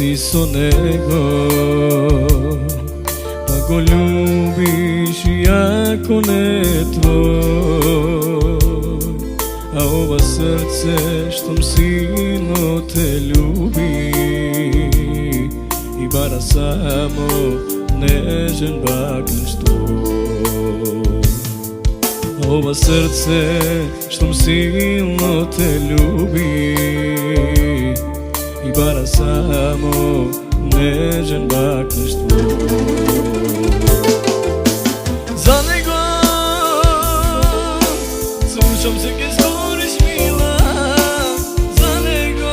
si so него, pa go ljubiš iako ne tvoj. A ova srce što silno te ljubi i bara samo nežan baključ tvoj. A ova srce što silno te ljubi i bara samo nežan baključ tvoj. Za nego slušam se ke storiš mila, za nego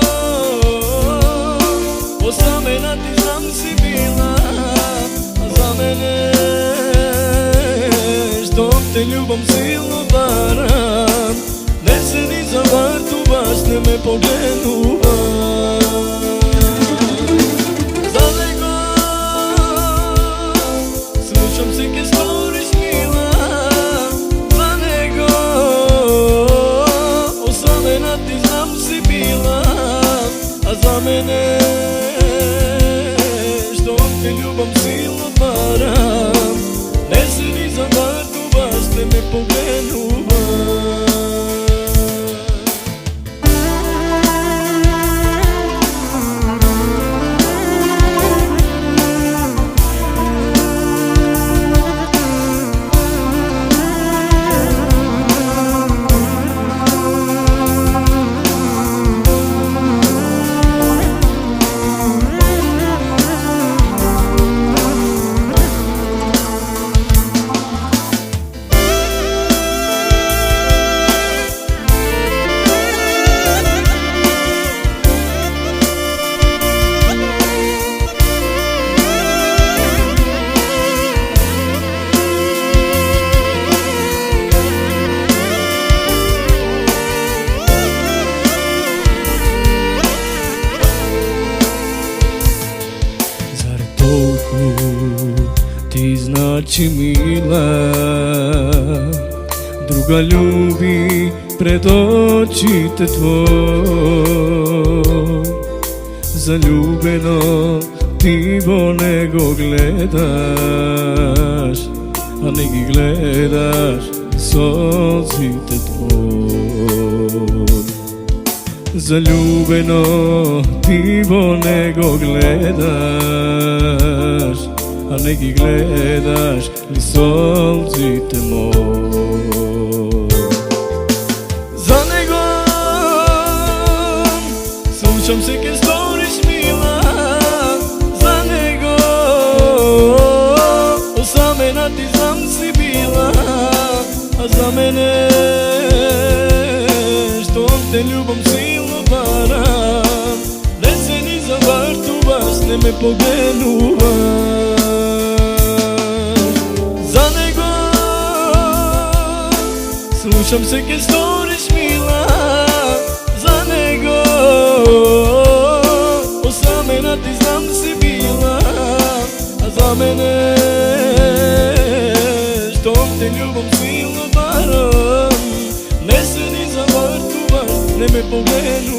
osamena ti znam si bila, a za mene što te ljubom silno varam, ne se ni za vartu baš ne me poglenuva. Za nego slušam se ke storiš mila, za nego osamena ti znam si bila, a za mene što te ljubom silno varam, ne se ni za vartu baš ne me poglenuva. Ti znači mila, druga ljubi pred očite tvoj. Zaljubeno ti bo nego gledaš, a neki gledaš solzite tvoj. Zaljubeno ti bo nego gledaš, a neki gledaš li solzite moj. Za nego slušam se ke storiš mila, za nego osamena ti znam si bila, a za mene što te ljubom silno varam, ne se ni za vartu baš ne me poglenuva. Slušam se ke storiš mila, za nego osamena ti znam si bila, a za mene što te ljubom silno varam, ne se ni za vartu baš ne me poglenu.